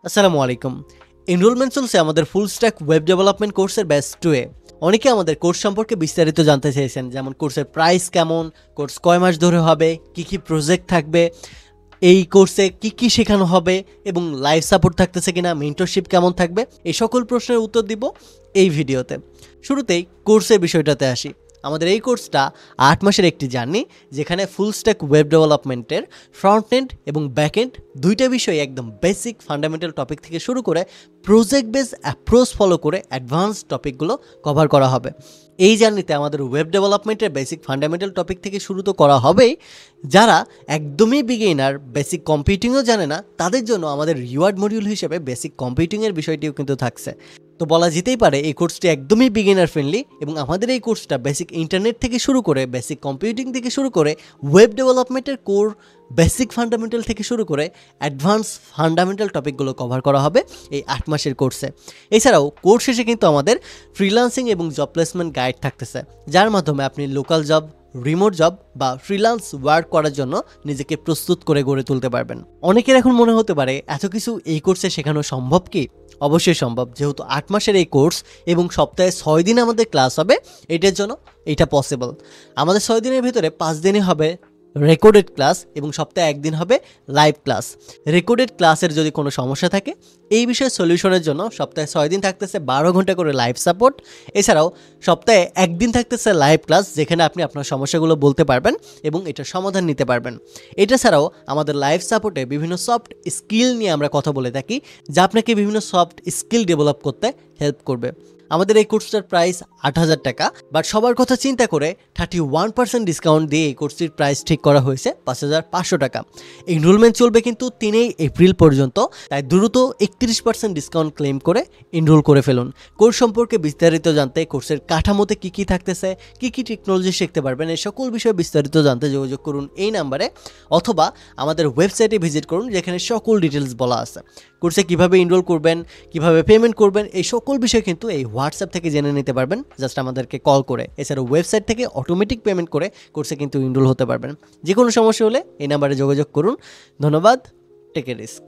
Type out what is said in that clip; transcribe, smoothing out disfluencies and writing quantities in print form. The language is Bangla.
আসসালামু আলাইকুম। এনরোলমেন্ট চলছে আমাদের ফুল স্ট্যাক ওয়েব ডেভেলপমেন্ট কোর্সের ব্যাচ 2 এ। অনেকে আমাদের কোর্স সম্পর্কে বিস্তারিত জানতে চেয়েছেন, যেমন কোর্সের প্রাইস কেমন, কোর্স কয় মাস ধরে হবে, কি প্রজেক্ট থাকবে, এই কোর্সে কি শেখানো হবে এবং লাইভ সাপোর্ট থাকতেছে কিনা, মেন্টরশিপ কেমন থাকবে, এই সকল প্রশ্নের উত্তর দিব এই ভিডিওতে। শুরুতেই কোর্সের বিষয়টাতে আসি। আমাদের এই কোর্সটা 8 মাসের একটি জার্নি, যেখানে ফুল স্ট্যাক ওয়েব ডেভেলপমেন্টের ফ্রন্ট এন্ড এবং ব্যাক এন্ড দুইটা বিষয় একদম বেসিক ফান্ডামেন্টাল টপিক থেকে শুরু করে প্রজেক্ট বেস অ্যাপ্রোচ ফলো করে অ্যাডভান্স টপিকগুলো কভার করা হবে। এই জার্নিতে আমাদের ওয়েব ডেভেলপমেন্টের বেসিক ফান্ডামেন্টাল টপিক থেকে শুরু তো করা হবেই। যারা একদমই বিগিনার, বেসিক কম্পিউটিংও জানে না, তাদের জন্য আমাদের রিওয়ার্ড মডিউল হিসেবে বেসিক কম্পিউটিংয়ের বিষয়টিও কিন্তু থাকছে। তো বলা যেতেই পারে এই কোর্সটি একদমই বিগিনার ফ্রেন্ডলি, এবং আমাদের এই কোর্সটা বেসিক ইন্টারনেট থেকে শুরু করে বেসিক কম্পিউটিং থেকে শুরু করে ওয়েব ডেভেলপমেন্টের কোর বেসিক ফান্ডামেন্টাল থেকে শুরু করে অ্যাডভান্স ফান্ডামেন্টাল টপিকগুলো কভার করা হবে এই 8 মাসের কোর্সে। এছাড়াও কোর্স শেষে কিন্তু আমাদের ফ্রিল্যান্সিং এবং জব প্লেসমেন্ট গাইড থাকতেছে, যার মাধ্যমে আপনি লোকাল জব, রিমোট জব বা ফ্রিল্যান্স ওয়ার্ক করার জন্য নিজেকে প্রস্তুত করে গড়ে তুলতে পারবেন। অনেকের এখন মনে হতে পারে এত কিছু এই কোর্সে শেখানো সম্ভব কি? অবশ্যই সম্ভব, যেহেতু 8 মাসের এই কোর্স এবং সপ্তাহে 6 দিন আমাদের ক্লাস হবে। এটার জন্য এটা পসিবল। আমাদের 6 দিনের ভিতরে 5 দিনই হবে রেকর্ডেড ক্লাস এবং সপ্তাহে 1 দিন হবে লাইভ ক্লাস। রেকর্ডেড ক্লাসের যদি কোনো সমস্যা থাকে, এই বিষয়ে সলিউশনের জন্য সপ্তাহে 6 দিন থাকতেছে 12 ঘন্টা করে লাইভ সাপোর্ট। এছাড়াও সপ্তাহে 1 দিন থাকতেছে লাইভ ক্লাস, যেখানে আপনি আপনার সমস্যাগুলো বলতে পারবেন এবং এটার সমাধান নিতে পারবেন। এটা ছাড়াও আমাদের লাইভ সাপোর্টে বিভিন্ন সফট স্কিল নিয়ে আমরা কথা বলে থাকি, যা আপনাকে বিভিন্ন সফট স্কিল ডেভেলপ করতে হেল্প করবে। আমাদের এই কোর্সটার প্রাইস 8,000 টাকা, বাট সবার কথা চিন্তা করে 31% ডিসকাউন্ট দিয়ে এই কোর্সটির প্রাইস ঠিক করা হয়েছে 5,500 টাকা। এনরোলমেন্ট চলবে কিন্তু 3 এপ্রিল পর্যন্ত, তাই দ্রুত 31% ডিসকাউন্ট ক্লেম করে এনরোল করে ফেলুন। কোর্স সম্পর্কে বিস্তারিত জানতে, কোর্সের কাঠামোতে কি থাকতেছে, কি টেকনোলজি শিখতে পারবেন, এই সকল বিষয়ে বিস্তারিত জানতে যোগাযোগ করুন এই নাম্বারে, অথবা আমাদের ওয়েবসাইটে ভিজিট করুন, যেখানে সকল ডিটেলস বলা আছে। কোর্সে কিভাবে এনরোল করবেন, কিভাবে পেমেন্ট করবেন, এই সকল বিষয় কিন্তু এই হোয়াটসঅ্যাপ থেকে জেনে নিতে পারবেন, জাস্ট আমাদেরকে কল করে। এছাড়াও ওয়েবসাইট থেকে অটোমেটিক পেমেন্ট করে কোর্সে কিন্তু এনরোল হতে পারবেন। যে কোনো সমস্যা হলে এই নাম্বারে যোগাযোগ করুন। ধন্যবাদ। Take a risk.